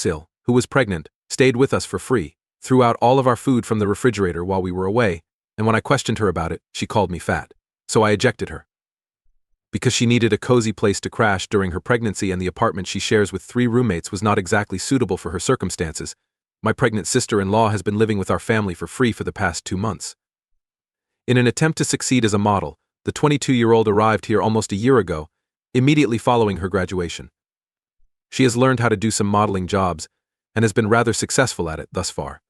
SIL, who was pregnant, stayed with us for free, threw out all of our food from the refrigerator while we were away, and when I questioned her about it, she called me fat. So I ejected her. Because she needed a cozy place to crash during her pregnancy and the apartment she shares with 3 roommates was not exactly suitable for her circumstances, my pregnant sister-in-law has been living with our family for free for the past 2 months. In an attempt to succeed as a model, the 22-year-old arrived here almost a year ago, immediately following her graduation. She has learned how to do some modeling jobs and has been rather successful at it thus far.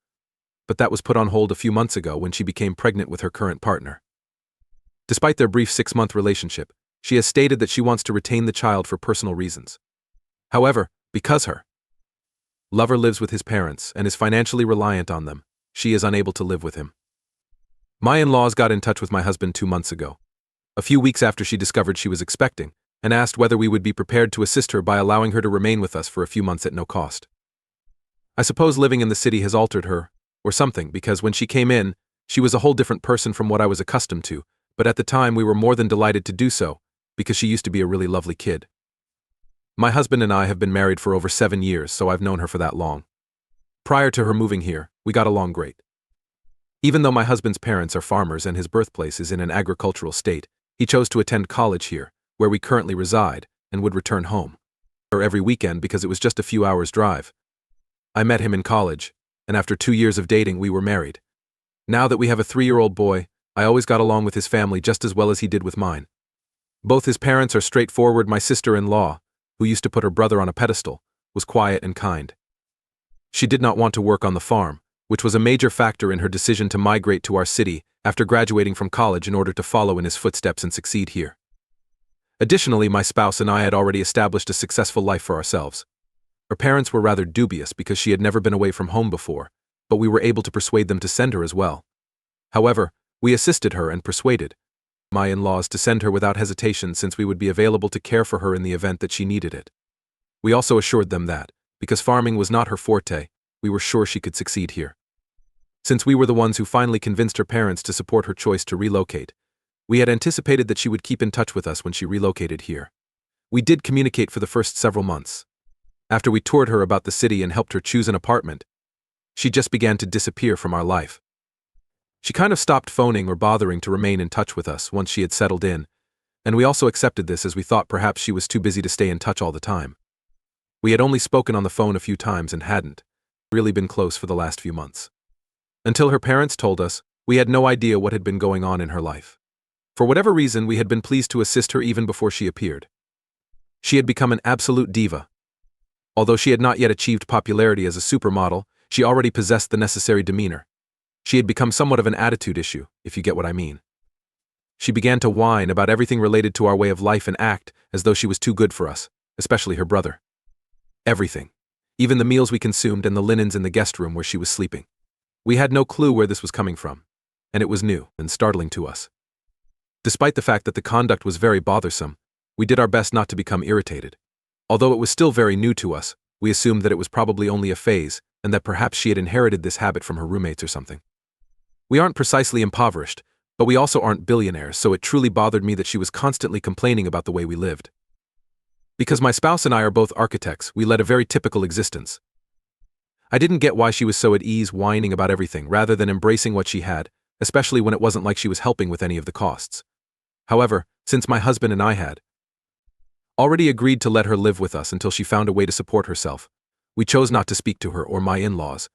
But that was put on hold a few months ago when she became pregnant with her current partner. Despite their brief 6-month relationship, she has stated that she wants to retain the child for personal reasons. However, because her lover lives with his parents and is financially reliant on them, she is unable to live with him. My in-laws got in touch with my husband 2 months ago, a few weeks after she discovered she was expecting, and asked whether we would be prepared to assist her by allowing her to remain with us for a few months at no cost. I suppose living in the city has altered her, or something, because when she came in, she was a whole different person from what I was accustomed to, but at the time we were more than delighted to do so, because she used to be a really lovely kid. My husband and I have been married for over 7 years, so I've known her for that long. Prior to her moving here, we got along great. Even though my husband's parents are farmers and his birthplace is in an agricultural state, he chose to attend college here, where we currently reside, and would return home every weekend because it was just a few hours' drive. I met him in college, and after 2 years of dating, we were married. Now that we have a 3-year-old boy, I always got along with his family just as well as he did with mine. Both his parents are straightforward. My sister-in-law, who used to put her brother on a pedestal, was quiet and kind. She did not want to work on the farm, which was a major factor in her decision to migrate to our city after graduating from college in order to follow in his footsteps and succeed here. Additionally, my spouse and I had already established a successful life for ourselves. Her parents were rather dubious because she had never been away from home before, but we were able to persuade them to send her as well. However, we assisted her and persuaded my in-laws to send her without hesitation since we would be available to care for her in the event that she needed it. We also assured them that, because farming was not her forte, we were sure she could succeed here. Since we were the ones who finally convinced her parents to support her choice to relocate, we had anticipated that she would keep in touch with us when she relocated here. We did communicate for the first several months. After we toured her about the city and helped her choose an apartment, she just began to disappear from our life. She kind of stopped phoning or bothering to remain in touch with us once she had settled in, and we also accepted this as we thought perhaps she was too busy to stay in touch all the time. We had only spoken on the phone a few times and hadn't really been close for the last few months. Until her parents told us, we had no idea what had been going on in her life. For whatever reason, we had been pleased to assist her even before she appeared. She had become an absolute diva. Although she had not yet achieved popularity as a supermodel, she already possessed the necessary demeanor. She had become somewhat of an attitude issue, if you get what I mean. She began to whine about everything related to our way of life and act as though she was too good for us, especially her brother. Everything. Even the meals we consumed and the linens in the guest room where she was sleeping. We had no clue where this was coming from, and it was new and startling to us. Despite the fact that the conduct was very bothersome, we did our best not to become irritated. Although it was still very new to us, we assumed that it was probably only a phase and that perhaps she had inherited this habit from her roommates or something. We aren't precisely impoverished, but we also aren't billionaires, so it truly bothered me that she was constantly complaining about the way we lived. Because my spouse and I are both architects, we led a very typical existence. I didn't get why she was so at ease whining about everything rather than embracing what she had, especially when it wasn't like she was helping with any of the costs. However, since my husband and I had already agreed to let her live with us until she found a way to support herself, we chose not to speak to her or my in-laws.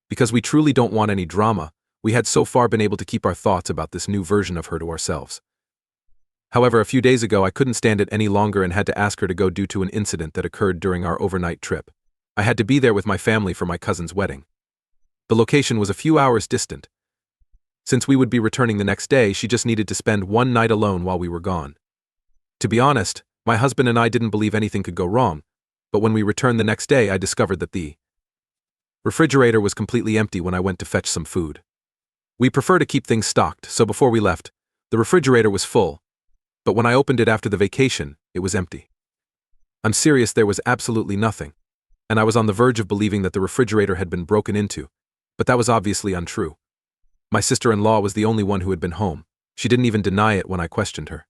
Because we truly don't want any drama, we had so far been able to keep our thoughts about this new version of her to ourselves. However, a few days ago I couldn't stand it any longer and had to ask her to go due to an incident that occurred during our overnight trip. I had to be there with my family for my cousin's wedding. The location was a few hours distant. Since we would be returning the next day, she just needed to spend one night alone while we were gone. To be honest, my husband and I didn't believe anything could go wrong, but when we returned the next day I discovered that the refrigerator was completely empty when I went to fetch some food. We prefer to keep things stocked, so before we left, the refrigerator was full, but when I opened it after the vacation, it was empty. I'm serious, there was absolutely nothing, and I was on the verge of believing that the refrigerator had been broken into, but that was obviously untrue. My sister-in-law was the only one who had been home. She didn't even deny it when I questioned her.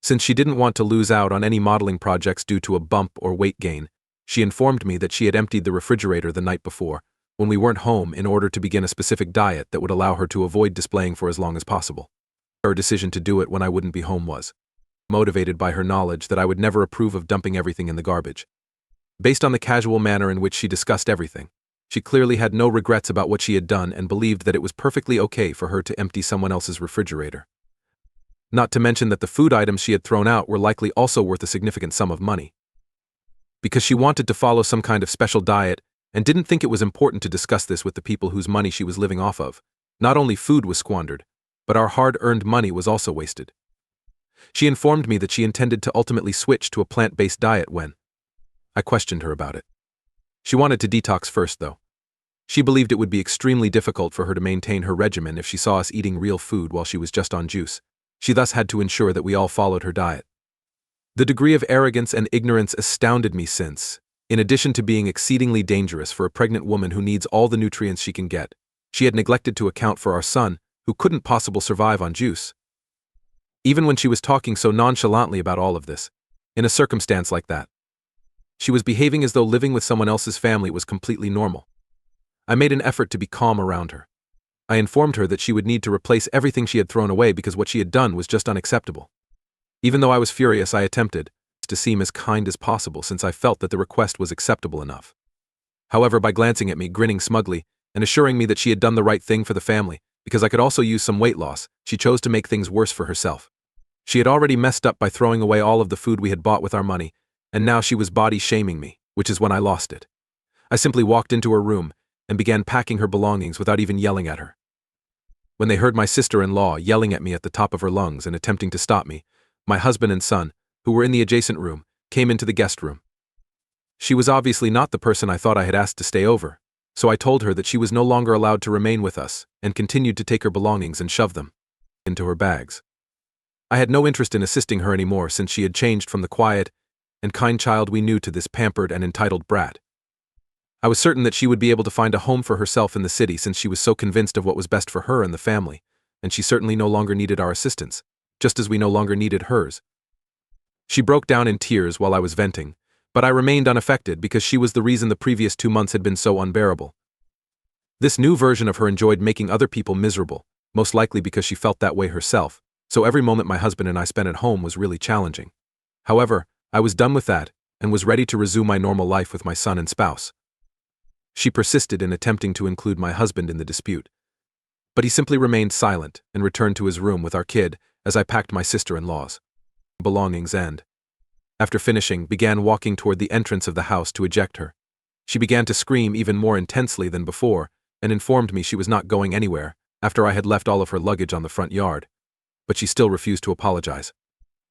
Since she didn't want to lose out on any modeling projects due to a bump or weight gain, She informed me that she had emptied the refrigerator the night before, when we weren't home, in order to begin a specific diet that would allow her to avoid displaying for as long as possible. Her decision to do it when I wouldn't be home was motivated by her knowledge that I would never approve of dumping everything in the garbage. Based on the casual manner in which she discussed everything, she clearly had no regrets about what she had done and believed that it was perfectly okay for her to empty someone else's refrigerator. Not to mention that the food items she had thrown out were likely also worth a significant sum of money. Because she wanted to follow some kind of special diet and didn't think it was important to discuss this with the people whose money she was living off of, not only food was squandered, but our hard-earned money was also wasted. She informed me that she intended to ultimately switch to a plant-based diet when I questioned her about it. She wanted to detox first, though. She believed it would be extremely difficult for her to maintain her regimen if she saw us eating real food while she was just on juice. She thus had to ensure that we all followed her diet. The degree of arrogance and ignorance astounded me since, in addition to being exceedingly dangerous for a pregnant woman who needs all the nutrients she can get, she had neglected to account for our son, who couldn't possibly survive on juice. Even when she was talking so nonchalantly about all of this, in a circumstance like that, she was behaving as though living with someone else's family was completely normal. I made an effort to be calm around her. I informed her that she would need to replace everything she had thrown away because what she had done was just unacceptable. Even though I was furious, I attempted to seem as kind as possible since I felt that the request was acceptable enough. However, by glancing at me, grinning smugly, and assuring me that she had done the right thing for the family, because I could also use some weight loss, she chose to make things worse for herself. She had already messed up by throwing away all of the food we had bought with our money, and now she was body shaming me, which is when I lost it. I simply walked into her room and began packing her belongings without even yelling at her. When they heard my sister-in-law yelling at me at the top of her lungs and attempting to stop me, my husband and son, who were in the adjacent room, came into the guest room. She was obviously not the person I thought I had asked to stay over, so I told her that she was no longer allowed to remain with us and continued to take her belongings and shove them into her bags. I had no interest in assisting her anymore since she had changed from the quiet and kind child we knew to this pampered and entitled brat. I was certain that she would be able to find a home for herself in the city since she was so convinced of what was best for her and the family, and she certainly no longer needed our assistance, just as we no longer needed hers. She broke down in tears while I was venting, but I remained unaffected because she was the reason the previous 2 months had been so unbearable. This new version of her enjoyed making other people miserable, most likely because she felt that way herself, so every moment my husband and I spent at home was really challenging. However, I was done with that and was ready to resume my normal life with my son and spouse. She persisted in attempting to include my husband in the dispute, but he simply remained silent and returned to his room with our kid as I packed my sister-in-law's belongings and, after finishing, began walking toward the entrance of the house to eject her. She began to scream even more intensely than before and informed me she was not going anywhere after I had left all of her luggage on the front yard, but she still refused to apologize.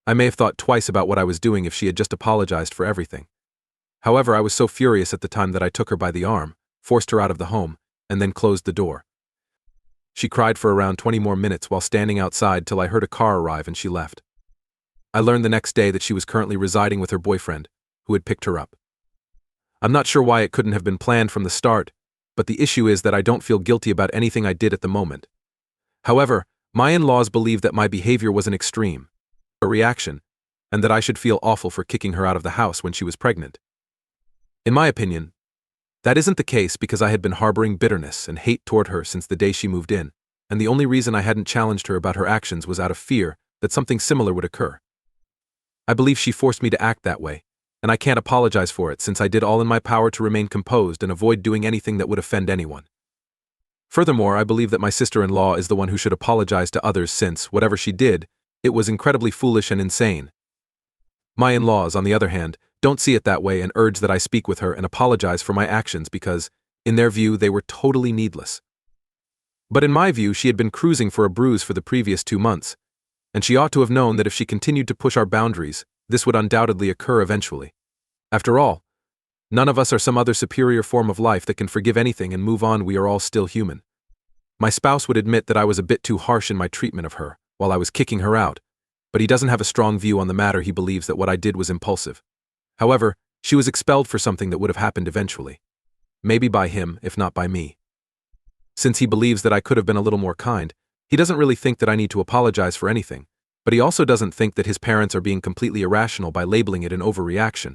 I may have thought twice about what I was doing if she had just apologized for everything. However, I was so furious at the time that I took her by the arm, forced her out of the home, and then closed the door. She cried for around 20 more minutes while standing outside till I heard a car arrive and she left. I learned the next day that she was currently residing with her boyfriend, who had picked her up. I'm not sure why it couldn't have been planned from the start, but the issue is that I don't feel guilty about anything I did at the moment. However, my in-laws believe that my behavior was an extreme, a reaction, and that I should feel awful for kicking her out of the house when she was pregnant. In my opinion, that isn't the case because I had been harboring bitterness and hate toward her since the day she moved in, and the only reason I hadn't challenged her about her actions was out of fear that something similar would occur. I believe she forced me to act that way, and I can't apologize for it since I did all in my power to remain composed and avoid doing anything that would offend anyone. Furthermore, I believe that my sister-in-law is the one who should apologize to others since, whatever she did, it was incredibly foolish and insane. My in-laws, on the other hand, don't see it that way and urge that I speak with her and apologize for my actions because, in their view, they were totally needless. But in my view, she had been cruising for a bruise for the previous 2 months, and she ought to have known that if she continued to push our boundaries, this would undoubtedly occur eventually. After all, none of us are some other superior form of life that can forgive anything and move on. We are all still human. My spouse would admit that I was a bit too harsh in my treatment of her while I was kicking her out, but he doesn't have a strong view on the matter. He believes that what I did was impulsive. However, she was expelled for something that would have happened eventually. Maybe by him, if not by me. Since he believes that I could have been a little more kind, he doesn't really think that I need to apologize for anything, but he also doesn't think that his parents are being completely irrational by labeling it an overreaction.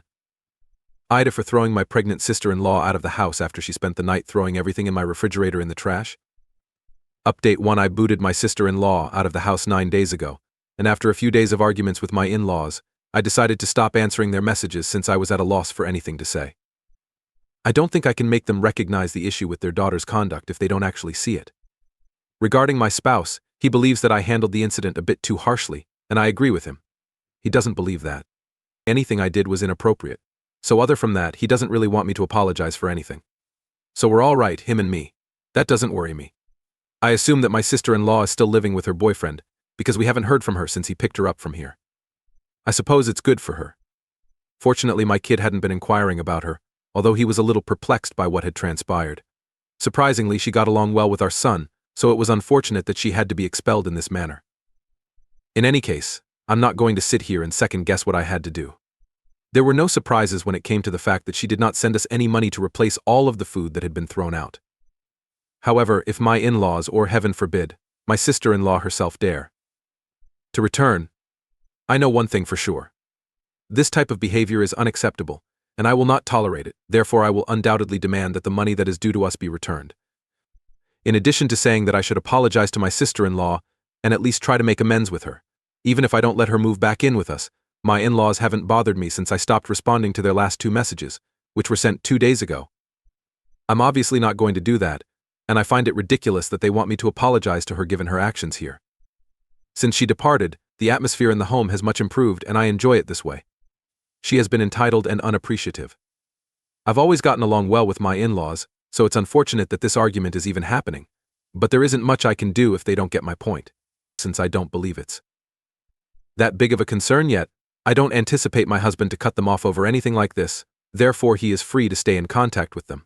AITA for throwing my pregnant sister-in-law out of the house after she spent the night throwing everything in my refrigerator in the trash. Update 1: I booted my sister-in-law out of the house 9 days ago, and after a few days of arguments with my in-laws, I decided to stop answering their messages since I was at a loss for anything to say. I don't think I can make them recognize the issue with their daughter's conduct if they don't actually see it. Regarding my spouse, he believes that I handled the incident a bit too harshly, and I agree with him. He doesn't believe that anything I did was inappropriate. So other from that, he doesn't really want me to apologize for anything. So we're all right, him and me. That doesn't worry me. I assume that my sister-in-law is still living with her boyfriend, because we haven't heard from her since he picked her up from here. I suppose it's good for her. Fortunately, my kid hadn't been inquiring about her, although he was a little perplexed by what had transpired. Surprisingly, she got along well with our son, so it was unfortunate that she had to be expelled in this manner. In any case, I'm not going to sit here and second-guess what I had to do. There were no surprises when it came to the fact that she did not send us any money to replace all of the food that had been thrown out. However, if my in-laws, or heaven forbid, my sister-in-law herself dare to return, I know one thing for sure. This type of behavior is unacceptable, and I will not tolerate it. Therefore, I will undoubtedly demand that the money that is due to us be returned. In addition to saying that I should apologize to my sister-in-law and at least try to make amends with her, even if I don't let her move back in with us, my in-laws haven't bothered me since I stopped responding to their last 2 messages, which were sent 2 days ago. I'm obviously not going to do that, and I find it ridiculous that they want me to apologize to her given her actions here. Since she departed, the atmosphere in the home has much improved, and I enjoy it this way. She has been entitled and unappreciative. I've always gotten along well with my in-laws, so it's unfortunate that this argument is even happening, but there isn't much I can do if they don't get my point, since I don't believe it's that big of a concern yet. I don't anticipate my husband to cut them off over anything like this, therefore he is free to stay in contact with them.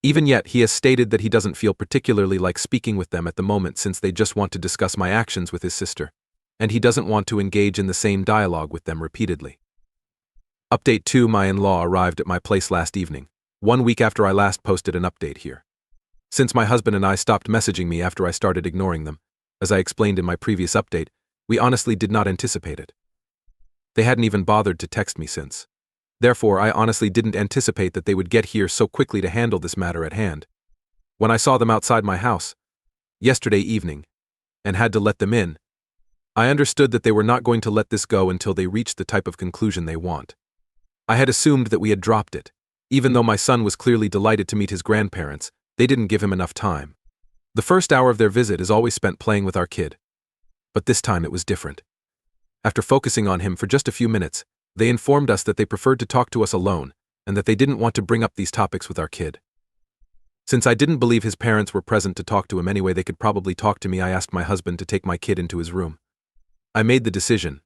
Even yet, he has stated that he doesn't feel particularly like speaking with them at the moment since they just want to discuss my actions with his sister, and he doesn't want to engage in the same dialogue with them repeatedly. Update 2: My in-law arrived at my place last evening, 1 week after I last posted an update here. Since my husband and I stopped messaging me after I started ignoring them, as I explained in my previous update, we honestly did not anticipate it. They hadn't even bothered to text me since. Therefore, I honestly didn't anticipate that they would get here so quickly to handle this matter at hand. When I saw them outside my house yesterday evening and had to let them in, I understood that they were not going to let this go until they reached the type of conclusion they want. I had assumed that we had dropped it. Even though my son was clearly delighted to meet his grandparents, they didn't give him enough time. The first hour of their visit is always spent playing with our kid. But this time it was different. After focusing on him for just a few minutes, they informed us that they preferred to talk to us alone, and that they didn't want to bring up these topics with our kid. Since I didn't believe his parents were present to talk to him anyway they could probably talk to me, I asked my husband to take my kid into his room. I made the decision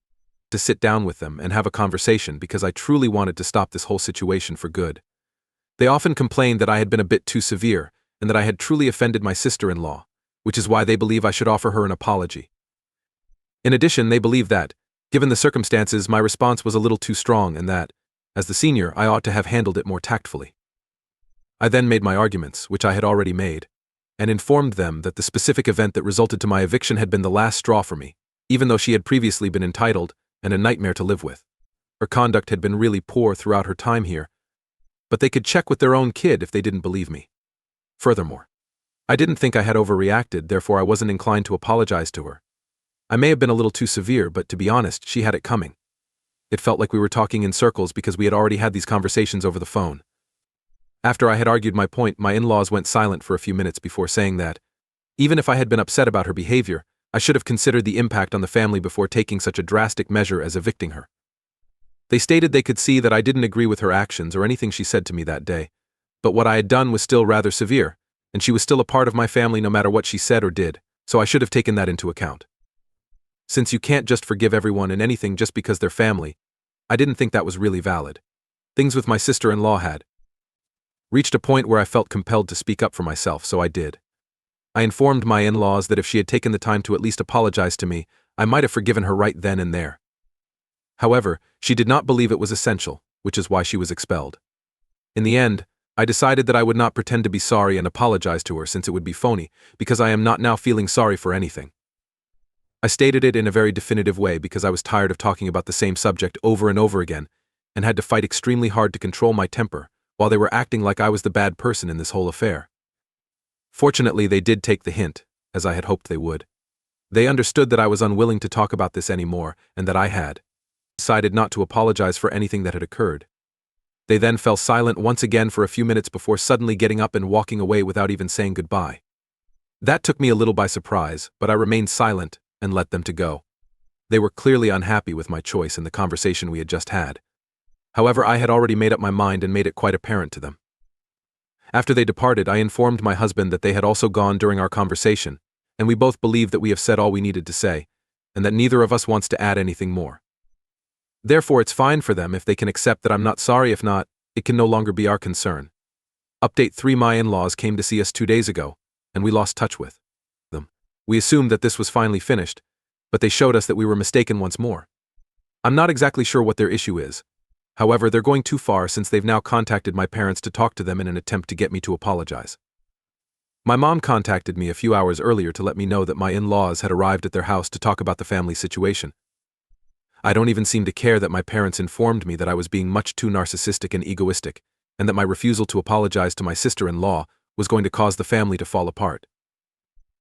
to sit down with them and have a conversation because I truly wanted to stop this whole situation for good. They often complained that I had been a bit too severe and that I had truly offended my sister-in-law, which is why they believe I should offer her an apology. In addition, they believe that, given the circumstances, my response was a little too strong and that, as the senior, I ought to have handled it more tactfully. I then made my arguments, which I had already made, and informed them that the specific event that resulted to my eviction had been the last straw for me, even though she had previously been entitled and a nightmare to live with. Her conduct had been really poor throughout her time here, but they could check with their own kid if they didn't believe me. Furthermore, I didn't think I had overreacted, therefore I wasn't inclined to apologize to her. I may have been a little too severe, but to be honest, she had it coming. It felt like we were talking in circles because we had already had these conversations over the phone. After I had argued my point, my in-laws went silent for a few minutes before saying that, even if I had been upset about her behavior, I should have considered the impact on the family before taking such a drastic measure as evicting her. They stated they could see that I didn't agree with her actions or anything she said to me that day, but what I had done was still rather severe, and she was still a part of my family no matter what she said or did, so I should have taken that into account. Since you can't just forgive everyone and anything just because they're family, I didn't think that was really valid. Things with my sister-in-law had reached a point where I felt compelled to speak up for myself, so I did. I informed my in-laws that if she had taken the time to at least apologize to me, I might have forgiven her right then and there. However, she did not believe it was essential, which is why she was expelled. In the end, I decided that I would not pretend to be sorry and apologize to her since it would be phony, because I am not now feeling sorry for anything. I stated it in a very definitive way because I was tired of talking about the same subject over and over again, and had to fight extremely hard to control my temper, while they were acting like I was the bad person in this whole affair. Fortunately, they did take the hint, as I had hoped they would. They understood that I was unwilling to talk about this anymore, and that I had decided not to apologize for anything that had occurred. They then fell silent once again for a few minutes before suddenly getting up and walking away without even saying goodbye. That took me a little by surprise, but I remained silent and let them to go. They were clearly unhappy with my choice in the conversation we had just had. However, I had already made up my mind and made it quite apparent to them. After they departed, I informed my husband that they had also gone during our conversation, and we both believe that we have said all we needed to say, and that neither of us wants to add anything more. Therefore, it's fine for them if they can accept that I'm not sorry. If not, it can no longer be our concern. Update 3: My in-laws came to see us 2 days ago, and we lost touch with them. We assumed that this was finally finished, but they showed us that we were mistaken once more. I'm not exactly sure what their issue is. However, they're going too far since they've now contacted my parents to talk to them in an attempt to get me to apologize. My mom contacted me a few hours earlier to let me know that my in-laws had arrived at their house to talk about the family situation. I don't even seem to care that my parents informed me that I was being much too narcissistic and egoistic, and that my refusal to apologize to my sister-in-law was going to cause the family to fall apart.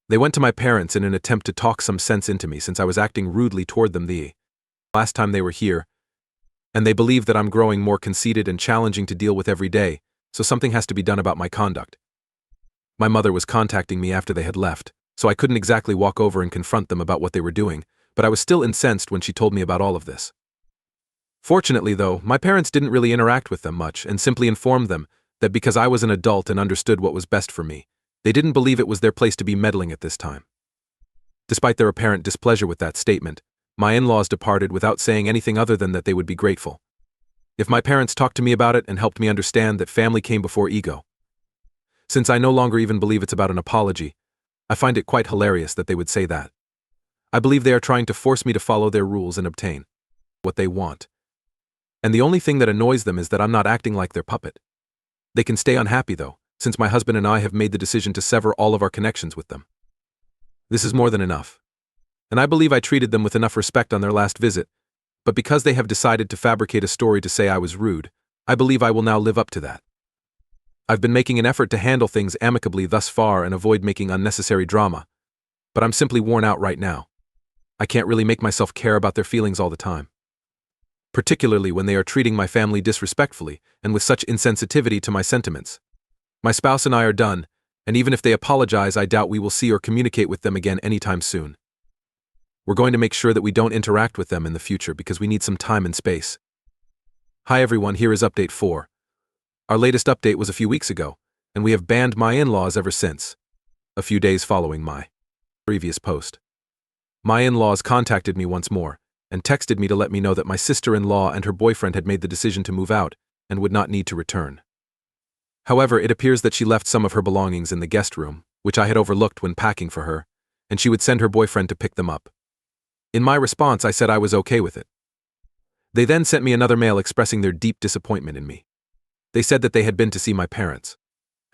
They went to my parents in an attempt to talk some sense into me since I was acting rudely toward them the last time they were here, and they believe that I'm growing more conceited and challenging to deal with every day, so something has to be done about my conduct. My mother was contacting me after they had left, so I couldn't exactly walk over and confront them about what they were doing, but I was still incensed when she told me about all of this. Fortunately, though, my parents didn't really interact with them much and simply informed them that because I was an adult and understood what was best for me, they didn't believe it was their place to be meddling at this time. Despite their apparent displeasure with that statement, my in-laws departed without saying anything other than that they would be grateful if my parents talked to me about it and helped me understand that family came before ego. Since I no longer even believe it's about an apology, I find it quite hilarious that they would say that. I believe they are trying to force me to follow their rules and obtain what they want. And the only thing that annoys them is that I'm not acting like their puppet. They can stay unhappy, though, since my husband and I have made the decision to sever all of our connections with them. This is more than enough. And I believe I treated them with enough respect on their last visit, but because they have decided to fabricate a story to say I was rude, I believe I will now live up to that. I've been making an effort to handle things amicably thus far and avoid making unnecessary drama, but I'm simply worn out right now. I can't really make myself care about their feelings all the time. Particularly when they are treating my family disrespectfully and with such insensitivity to my sentiments. My spouse and I are done, and even if they apologize, I doubt we will see or communicate with them again anytime soon. We're going to make sure that we don't interact with them in the future because we need some time and space. Hi everyone, here is update 4. Our latest update was a few weeks ago, and we have banned my in-laws ever since, a few days following my previous post. My in-laws contacted me once more, and texted me to let me know that my sister-in-law and her boyfriend had made the decision to move out, and would not need to return. However, it appears that she left some of her belongings in the guest room, which I had overlooked when packing for her, and she would send her boyfriend to pick them up. In my response, I said I was okay with it. They then sent me another mail expressing their deep disappointment in me. They said that they had been to see my parents.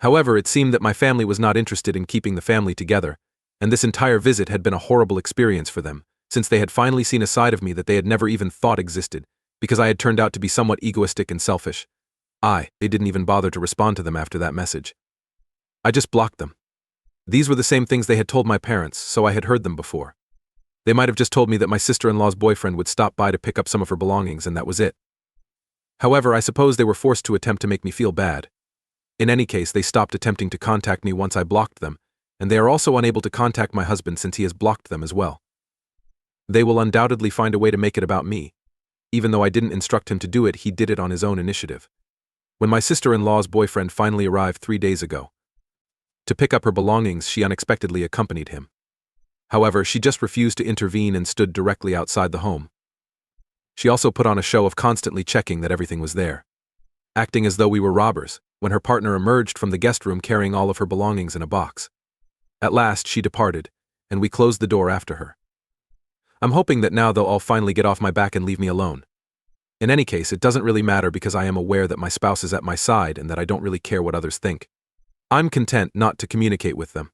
However, it seemed that my family was not interested in keeping the family together, and this entire visit had been a horrible experience for them, since they had finally seen a side of me that they had never even thought existed, because I had turned out to be somewhat egoistic and selfish. They didn't even bother to respond to them after that message. I just blocked them. These were the same things they had told my parents, so I had heard them before. They might have just told me that my sister-in-law's boyfriend would stop by to pick up some of her belongings, and that was it. However, I suppose they were forced to attempt to make me feel bad. In any case, they stopped attempting to contact me once I blocked them, and they are also unable to contact my husband since he has blocked them as well. They will undoubtedly find a way to make it about me. Even though I didn't instruct him to do it, he did it on his own initiative. When my sister-in-law's boyfriend finally arrived 3 days ago to pick up her belongings, she unexpectedly accompanied him. However, she just refused to intervene and stood directly outside the home. She also put on a show of constantly checking that everything was there, acting as though we were robbers, when her partner emerged from the guest room carrying all of her belongings in a box. At last, she departed, and we closed the door after her. I'm hoping that now they'll all finally get off my back and leave me alone. In any case, it doesn't really matter because I am aware that my spouse is at my side and that I don't really care what others think. I'm content not to communicate with them.